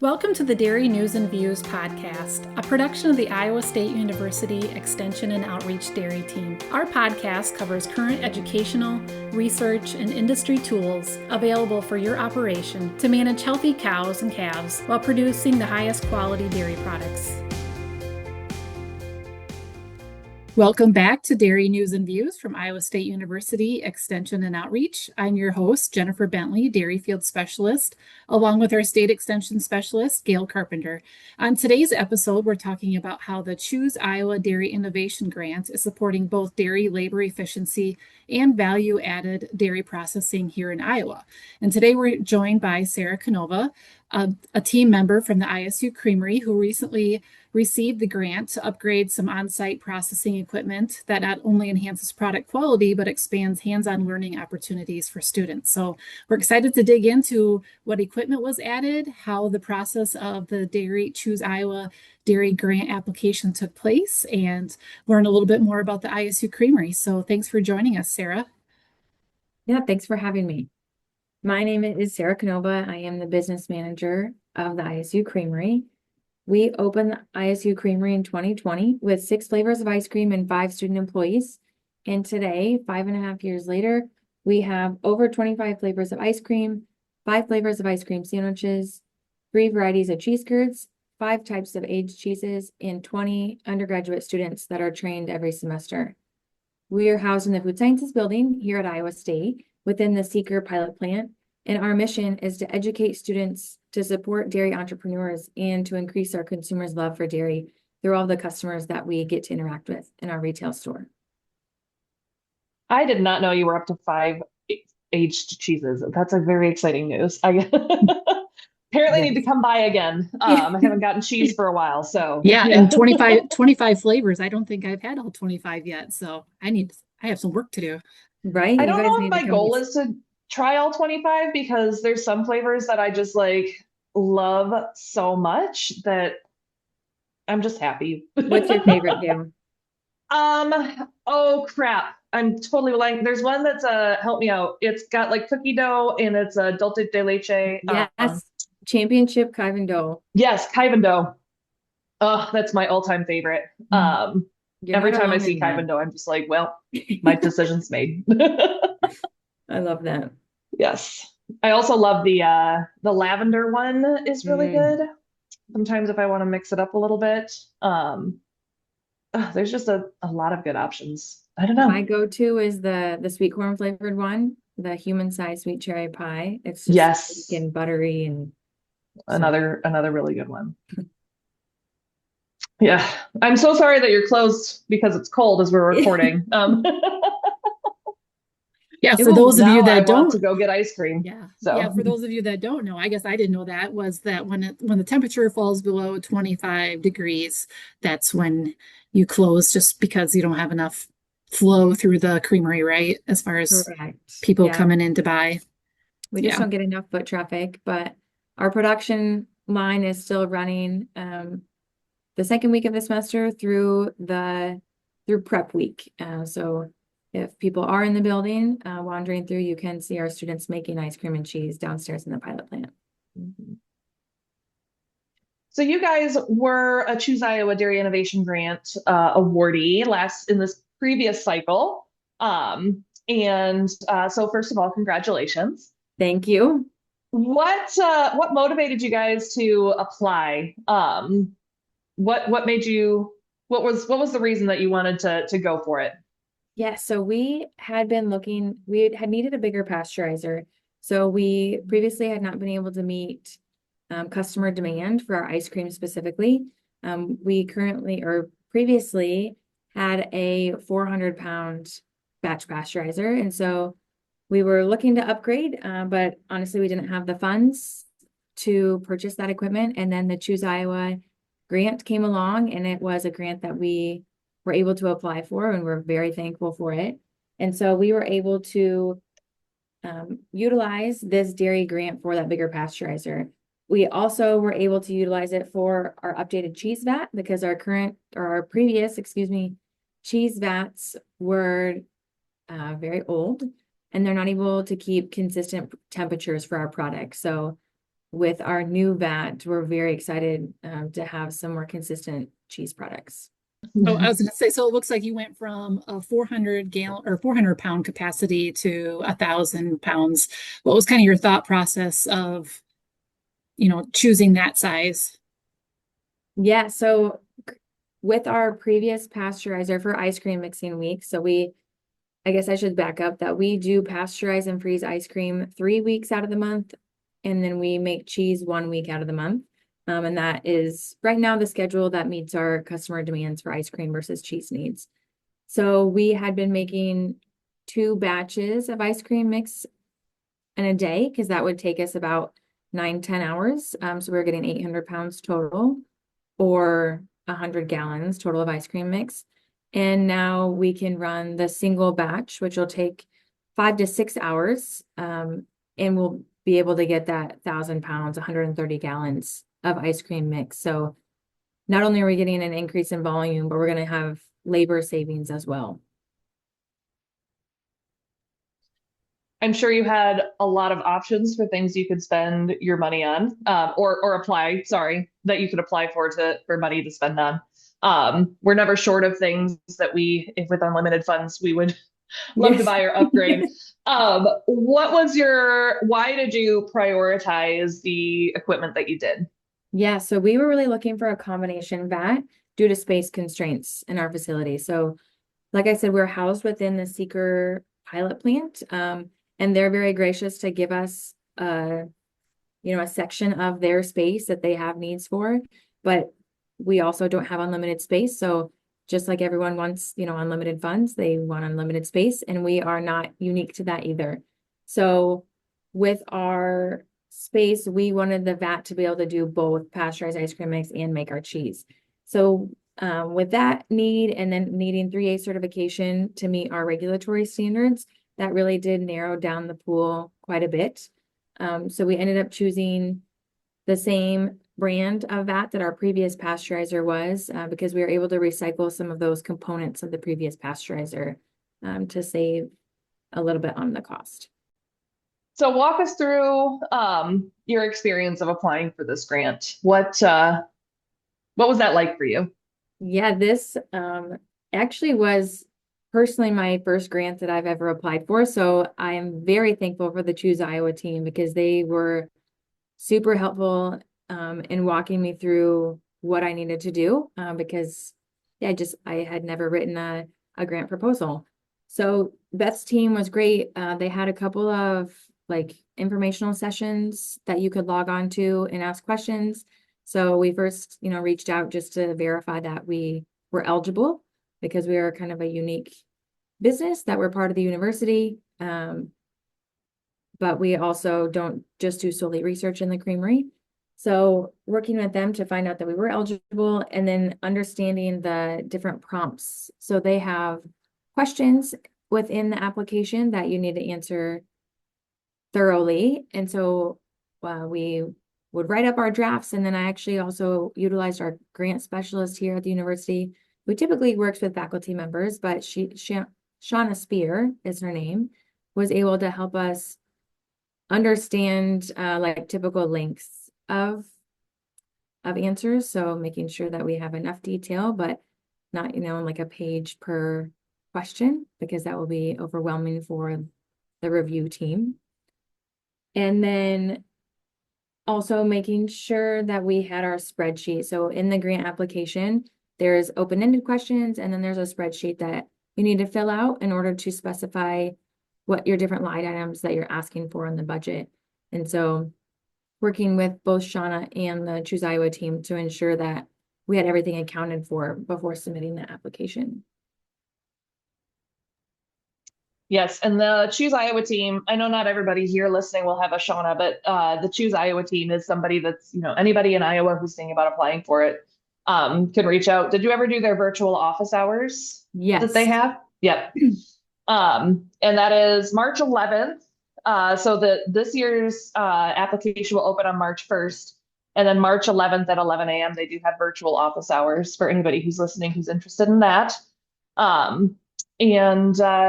Welcome to the Dairy News and Views podcast, a production of the Iowa State University Extension and Outreach Dairy Team. Our podcast covers current educational, research, and industry tools available for your operation to manage healthy cows and calves while producing the highest quality dairy products. Welcome back to Dairy News and Views from Iowa State University Extension and Outreach. I'm your host, Jennifer Bentley, Dairy Field Specialist, along with our State Extension Specialist, Gail Carpenter. On today's episode, we're talking about how the Choose Iowa Dairy Innovation Grant is supporting both dairy labor efficiency and value-added dairy processing here in Iowa. And today we're joined by Sarah Canova, a team member from the ISU Creamery who recently received the grant to upgrade some on-site processing equipment that not only enhances product quality, but expands hands-on learning opportunities for students. So we're excited to dig into what equipment was added, how the process of the Dairy Choose Iowa Dairy Grant application took place, and learn a little bit more about the ISU Creamery. So thanks for joining us, Sarah. Yeah, thanks for having me. My name is Sarah Canova. I am the business manager of the ISU Creamery. We opened the ISU Creamery in 2020 with 6 flavors of ice cream and 5 student employees. And today, 5.5 years later, we have over 25 flavors of ice cream, 5 flavors of ice cream sandwiches, 3 varieties of cheese curds, 5 types of aged cheeses, and 20 undergraduate students that are trained every semester. We are housed in the Food Sciences Building here at Iowa State within the Seeker pilot plant. And our mission is to educate students, to support dairy entrepreneurs, and to increase our consumers' love for dairy through all the customers that we get to interact with in our retail store. I did not know you were up to 5 aged cheeses. That's a very exciting news. I apparently need to come by again. I haven't gotten cheese for a while, so yeah. And 25 flavors. I don't think I've had all 25 yet, so I have some work to do. Right? I don't know if my goal is to try all 25 because there's some flavors that I just love so much that I'm just happy. What's your favorite, Gail? Oh crap. I'm totally blank. There's one that's help me out. It's got cookie dough and it's a dulce de leche. Yes, championship Kaiven dough. Yes, Kaiven dough. Oh, that's my all-time favorite. Every time I see Kaiven dough, I'm just like, well, my decision's made. I love that. Yes. I also love the lavender one is really good. Sometimes if I want to mix it up a little bit. There's just a lot of good options. I don't know. My go-to is the sweet corn flavored one, the human-sized sweet cherry pie. It's just and buttery and another really good one. Yeah, I'm so sorry that you're closed because it's cold as we're recording. Yeah, for those of you that don't want to go get ice cream. Yeah. So yeah, for those of you that don't know, I guess I didn't know that was that when the temperature falls below 25 degrees, that's when you close just because you don't have enough flow through the creamery, right? As far as people coming in to buy. We just don't get enough foot traffic, but our production line is still running the second week of the semester through prep week. So if people are in the building wandering through, you can see our students making ice cream and cheese downstairs in the pilot plant. So you guys were a Choose Iowa Dairy Innovation Grant awardee in this previous cycle. So first of all, congratulations. Thank you. What motivated you guys to apply? What was the reason that you wanted to go for it? Yeah, so we had needed a bigger pasteurizer. So we previously had not been able to meet customer demand for our ice cream specifically. We previously had a 400-pound batch pasteurizer. And so we were looking to upgrade, but honestly, we didn't have the funds to purchase that equipment. And then the Choose Iowa grant came along, and it was a grant that we were able to apply for, and we're very thankful for it. And so we were able to utilize this dairy grant for that bigger pasteurizer. We also were able to utilize it for our updated cheese vat because our previous cheese vats were very old, and they're not able to keep consistent temperatures for our product. So with our new vat, we're very excited to have some more consistent cheese products. Oh, I was going to say, so it looks like you went from a 400 gallon or 400 pound capacity to 1,000 pounds. What was kind of your thought process of, choosing that size? Yeah, so with our previous pasteurizer for ice cream mixing week, I guess I should back up that we do pasteurize and freeze ice cream 3 weeks out of the month, and then we make cheese 1 week out of the month. And that is right now the schedule that meets our customer demands for ice cream versus cheese needs. So we had been making 2 batches of ice cream mix in a day because that would take us about 9-10 hours. So we were getting 800 pounds total or 100 gallons total of ice cream mix. And now we can run the single batch, which will take 5 to 6 hours. And we'll be able to get that 1,000 pounds, 130 gallons of ice cream mix. So not only are we getting an increase in volume, but we're going to have labor savings as well. I'm sure you had a lot of options for things you could spend your money on, or apply, sorry, that you could apply for money to spend on. We're never short of things that if with unlimited funds, we would love to buy or upgrade. Why did you prioritize the equipment that you did? Yeah, so we were really looking for a combination vat due to space constraints in our facility. So like I said, we're housed within the Seeker pilot plant, and they're very gracious to give us a section of their space that they have needs for, but we also don't have unlimited space. So just like everyone wants, unlimited funds, they want unlimited space, and we are not unique to that either. So with our space, we wanted the vat to be able to do both pasteurized ice cream mix and make our cheese. So with that need and then needing 3A certification to meet our regulatory standards, that really did narrow down the pool quite a bit. So we ended up choosing the same brand of vat that our previous pasteurizer was, because we were able to recycle some of those components of the previous pasteurizer to save a little bit on the cost. So walk us through your experience of applying for this grant. What was that like for you? Yeah, this actually was personally my first grant that I've ever applied for. So I am very thankful for the Choose Iowa team because they were super helpful in walking me through what I needed to do because I had never written a grant proposal. So Beth's team was great. They had a couple of informational sessions that you could log on to and ask questions. So we first, reached out just to verify that we were eligible because we are kind of a unique business that we're part of the university. But we also don't just do solely research in the creamery. So working with them to find out that we were eligible and then understanding the different prompts. So they have questions within the application that you need to answer thoroughly. And so we would write up our drafts. And then I actually also utilized our grant specialist here at the university, who typically works with faculty members, but Shauna Spear is her name, was able to help us understand typical lengths of answers. So making sure that we have enough detail, but not, like a page per question, because that will be overwhelming for the review team. And then also making sure that we had our spreadsheet. So in the grant application, there's open-ended questions, and then there's a spreadsheet that you need to fill out in order to specify what your different line items that you're asking for in the budget. And so working with both Shauna and the Choose Iowa team to ensure that we had everything accounted for before submitting the application. Yes, and the Choose Iowa team, I know not everybody here listening will have a Shauna, but the Choose Iowa team is somebody that's, anybody in Iowa who's thinking about applying for it can reach out. Did you ever do their virtual office hours? Yes. That they have? Yep. And that is March 11th. So this year's application will open on March 1st. And then March 11th at 11 a.m. they do have virtual office hours for anybody who's listening who's interested in that. They're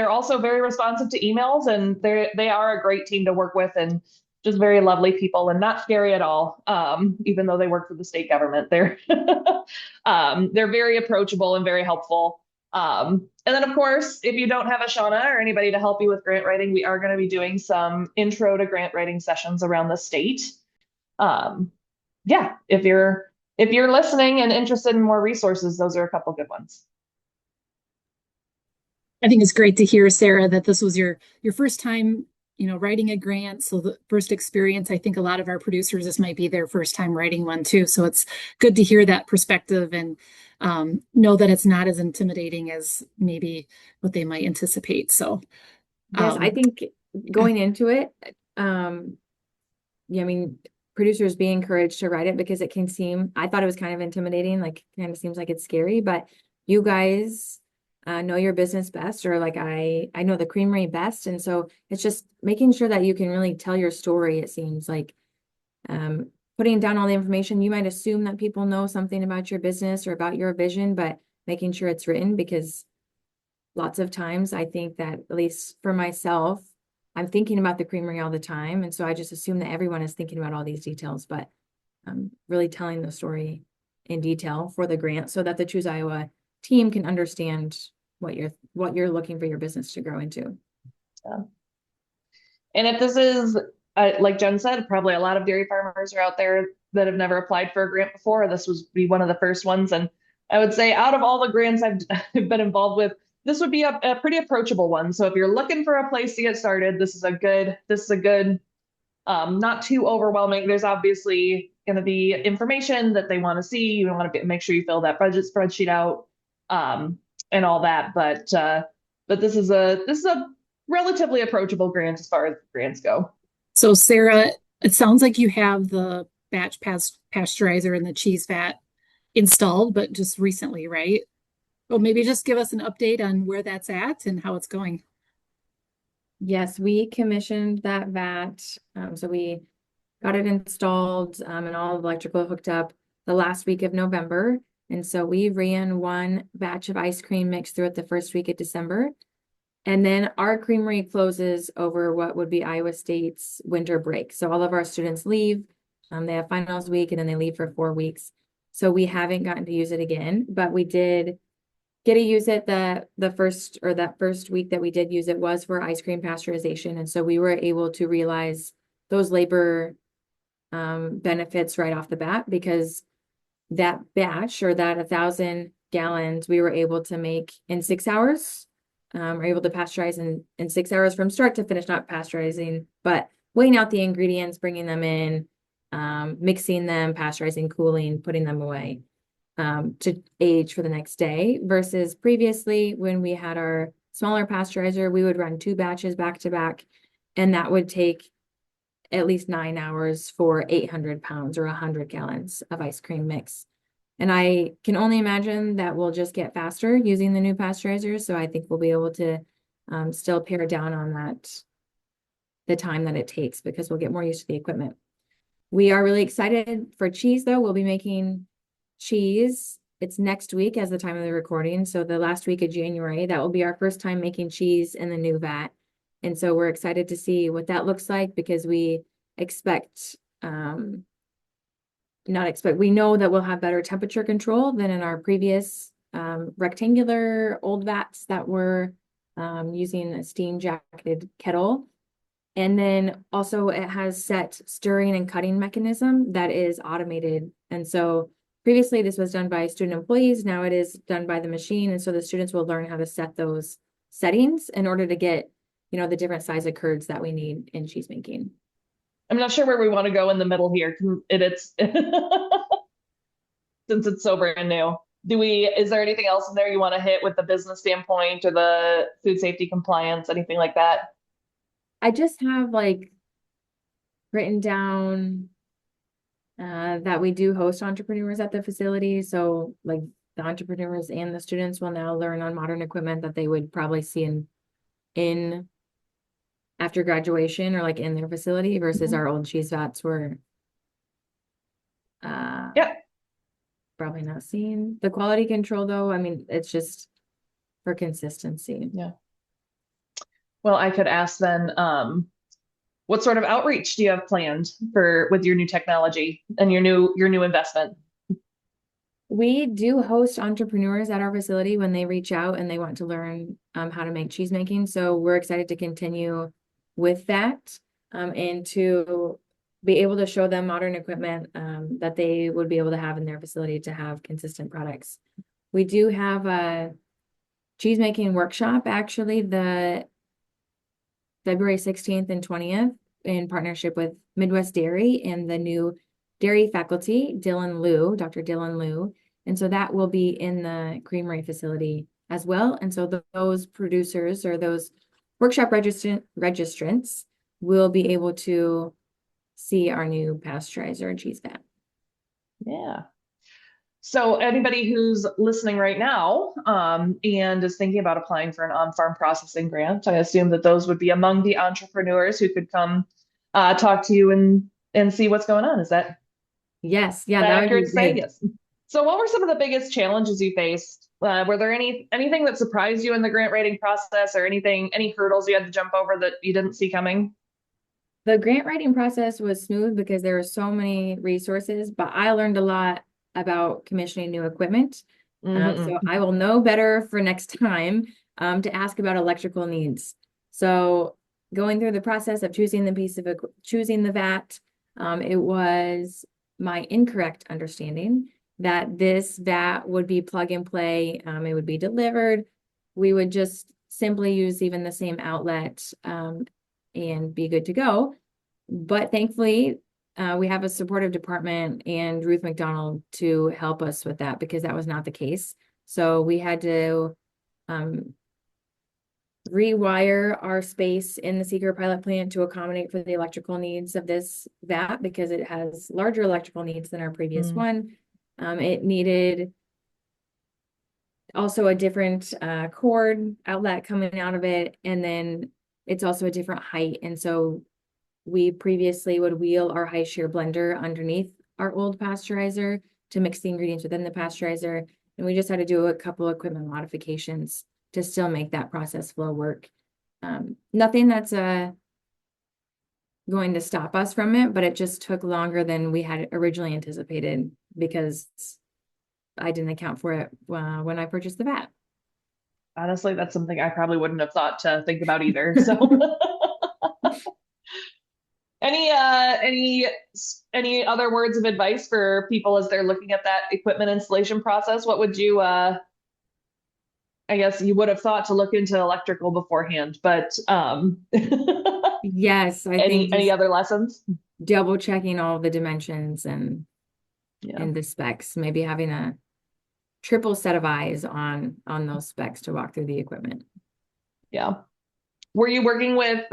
also very responsive to emails, and they are a great team to work with and just very lovely people and not scary at all. Even though they work for the state government, they're very approachable and very helpful. And then of course, if you don't have a Shauna or anybody to help you with grant writing, we are going to be doing some intro to grant writing sessions around the state. Yeah, if you're listening and interested in more resources, those are a couple good ones. I think it's great to hear, Sarah, that this was your first time, writing a grant. So the first experience, I think a lot of our producers, this might be their first time writing one too. So it's good to hear that perspective and know that it's not as intimidating as maybe what they might anticipate. So Yes, I think going into it, yeah, I mean, producers be encouraged to write it because it can seem, I thought it was kind of intimidating, like kind of seems like it's scary, but you guys know your business best, or like I know the creamery best. And so it's just making sure that you can really tell your story. It seems like putting down all the information, you might assume that people know something about your business or about your vision, but making sure it's written, because lots of times I think that, at least for myself, I'm thinking about the creamery all the time. And so I just assume that everyone is thinking about all these details, but really telling the story in detail for the grant so that the Choose Iowa team can understand what you're looking for your business to grow into. Yeah. And if this is, like Jen said, probably a lot of dairy farmers are out there that have never applied for a grant before. This would be one of the first ones. And I would say out of all the grants I've been involved with, this would be a pretty approachable one. So if you're looking for a place to get started, this is a good, not too overwhelming. There's obviously going to be information that they want to see. You want to make sure you fill that budget spreadsheet out, and all that. But this is a relatively approachable grant as far as grants go. So Sarah, it sounds like you have the batch pasteurizer and the cheese vat installed, but just recently, right? Well, maybe just give us an update on where that's at and how it's going. Yes, we commissioned that vat. So we got it installed and all the electrical hooked up the last week of November. And so we ran one batch of ice cream mix through it the first week of December. And then our creamery closes over what would be Iowa State's winter break. So all of our students leave. They have finals week and then they leave for 4 weeks. So we haven't gotten to use it again, but we did get to use it that first week that we did use it was for ice cream pasteurization. And so we were able to realize those labor benefits right off the bat, because that batch, or that 1,000 gallons, we were able to make in 6 hours. We're able to pasteurize in 6 hours from start to finish, not pasteurizing, but weighing out the ingredients, bringing them in, mixing them, pasteurizing, cooling, putting them away to age for the next day, versus previously when we had our smaller pasteurizer, we would run 2 batches back to back, and that would take at least 9 hours for 800 pounds or 100 gallons of ice cream mix. And I can only imagine that we'll just get faster using the new pasteurizers. So I think we'll be able to still pare down on the time that it takes, because we'll get more used to the equipment. We are really excited for cheese, though. We'll be making cheese. It's next week as the time of the recording. So the last week of January, that will be our first time making cheese in the new vat. And so we're excited to see what that looks like, because we expect, we know that we'll have better temperature control than in our previous rectangular old vats that were using a steam jacketed kettle. And then also it has set stirring and cutting mechanism that is automated. And so previously this was done by student employees. Now it is done by the machine. And so the students will learn how to set those settings in order to get, the different size of curds that we need in cheese making. I'm not sure where we want to go in the middle here. It's since it's so brand new. Is there anything else in there you want to hit with the business standpoint or the food safety compliance, anything like that? I just have written down that we do host entrepreneurs at the facility. So the entrepreneurs and the students will now learn on modern equipment that they would probably see in after graduation, or in their facility, versus our old cheese vats were probably not seen. The quality control, though, I mean, it's just for consistency. Yeah. Well, I could ask then, What sort of outreach do you have planned for with your new technology and your new investment? We do host entrepreneurs at our facility when they reach out and they want to learn how to make cheese making. So we're excited to continue with that and to be able to show them modern equipment that they would be able to have in their facility to have consistent products. We do have a cheese making workshop, actually, the February 16th and 20th in partnership with Midwest Dairy and the new dairy faculty, Dr. Dylan Liu. And so that will be in the creamery facility as well. And so those producers or those workshop registrants will be able to see our new pasteurizer and cheese vat. Yeah. So anybody who's listening right now, and is thinking about applying for an on-farm processing grant, I assume that those would be among the entrepreneurs who could come talk to you and see what's going on. Is that Yes, yeah, that that would accurate be to say? great. Yes. So what were some of the biggest challenges you faced? Were there anything that surprised you in the grant writing process, or any hurdles you had to jump over that you didn't see coming? The grant writing process was smooth because there were so many resources, but I learned a lot about commissioning new equipment. So I will know better for next time to ask about electrical needs. So going through the process of choosing the vat, it was my incorrect understanding that this vat would be plug and play. It would be delivered. We would just simply use even the same outlet and be good to go. But thankfully, we have a supportive department and Ruth McDonald to help us with that because that was not the case. So we had to rewire our space in the Seeker pilot plant to accommodate for the electrical needs of this vat because it has larger electrical needs than our previous one. It needed also a different cord outlet coming out of it, and then it's also a different height. And so we previously would wheel our high shear blender underneath our old pasteurizer to mix the ingredients within the pasteurizer. And we just had to do a couple equipment modifications to still make that process flow work. Nothing that's going to stop us from it, but it just took longer than we had originally anticipated because I didn't account for it when I purchased the vat. Honestly, that's something I probably wouldn't have thought to think about either. So any other words of advice for people as they're looking at that equipment installation process? What would you I guess you would have thought to look into electrical beforehand, but Yes, I think any just other lessons? double checking all the dimensions and Yeah. the specs, maybe having a triple set of eyes on those specs to walk through the equipment. Yeah. Were you working with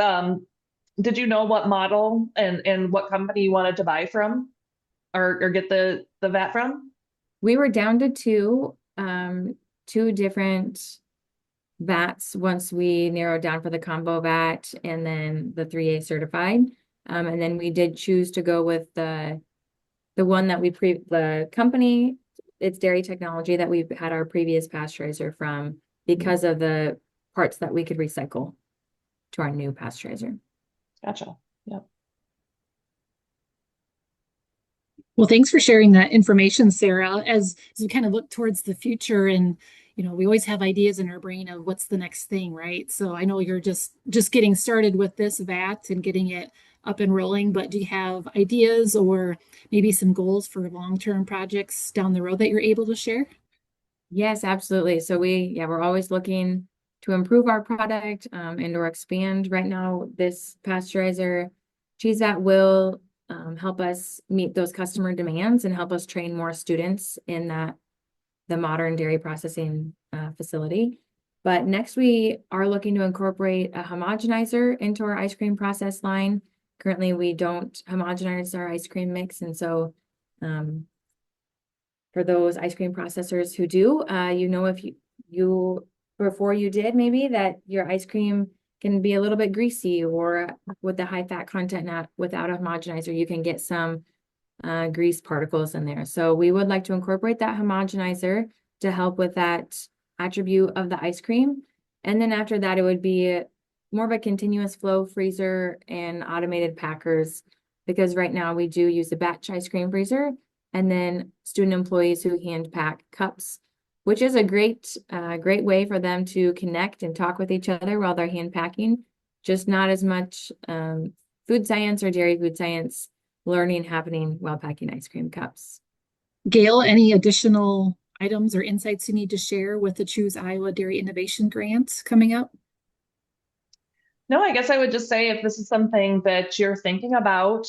did you know what model and what company you wanted to buy from or get the vat from? We were down to two different vats once we narrowed down for the combo vat and then the 3A certified. And then we did choose to go with the one that the company, it's Dairy Technology that we've had our previous pasteurizer from because of the parts that we could recycle to our new pasteurizer. Gotcha. Yep. Well, thanks for sharing that information, Sarah. As we kind of look towards the future, and we always have ideas in our brain of what's the next thing, right? So I know you're just getting started with this vat and getting it up and rolling, but do you have ideas or maybe some goals for long-term projects down the road that you're able to share? Yes, absolutely. So we're always looking to improve our product and or expand. Right now, this pasteurizer cheese vat will help us meet those customer demands and help us train more students in the modern dairy processing facility. But next, we are looking to incorporate a homogenizer into our ice cream process line. Currently, we don't homogenize our ice cream mix, and so for those ice cream processors who do, if you before you did maybe that your ice cream can be a little bit greasy, or with the high fat content without a homogenizer, you can get some grease particles in there. So we would like to incorporate that homogenizer to help with that attribute of the ice cream. And then after that, it would be more of a continuous flow freezer and automated packers, because right now we do use a batch ice cream freezer, and then student employees who hand pack cups, which is a great way for them to connect and talk with each other while they're hand packing. Just not as much food science or dairy food science learning happening while packing ice cream cups. Gail, any additional items or insights you need to share with the Choose Iowa Dairy Innovation Grant coming up? No, I guess I would just say if this is something that you're thinking about,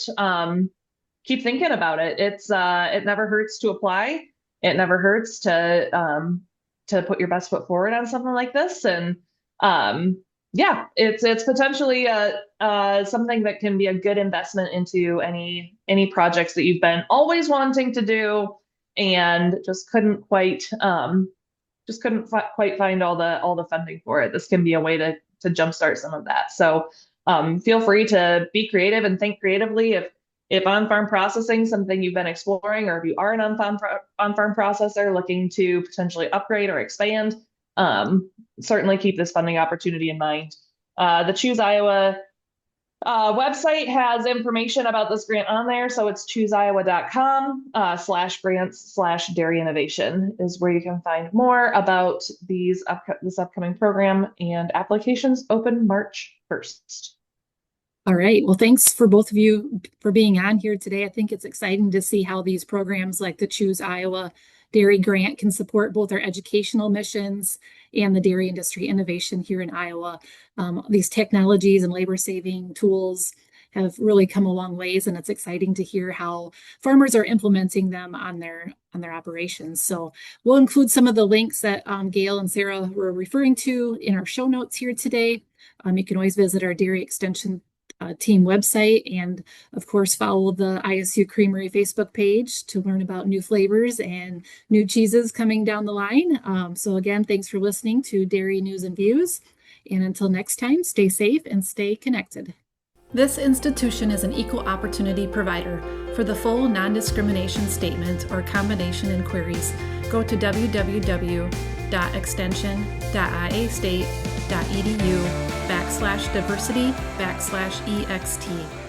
keep thinking about it. It never hurts to apply. It never hurts to put your best foot forward on something like this. And yeah, it's potentially something that can be a good investment into any projects that you've been always wanting to do and just couldn't quite find all the funding for it. This can be a way to jumpstart some of that. So feel free to be creative and think creatively. If on-farm processing is something you've been exploring, or if you are an on-farm processor looking to potentially upgrade or expand, certainly keep this funding opportunity in mind. The Choose Iowa website has information about this grant on there. So it's chooseiowa.com/grants/dairy innovation is where you can find more about this upcoming program, and applications open March 1st. All right. Well, thanks for both of you for being on here today. I think it's exciting to see how these programs like the Choose Iowa Dairy Grant can support both our educational missions and the dairy industry innovation here in Iowa. These technologies and labor-saving tools have really come a long ways, and it's exciting to hear how farmers are implementing them on their operations. So we'll include some of the links that Gail and Sarah were referring to in our show notes here today. You can always visit our Dairy Extension team website, and of course follow the ISU Creamery Facebook page to learn about new flavors and new cheeses coming down the line. So again, thanks for listening to Dairy News and Views, and until next time, stay safe and stay connected. This institution is an equal opportunity provider. For the full non-discrimination statement or combination inquiries, go to www.extension.iastate.edu/diversity/ext.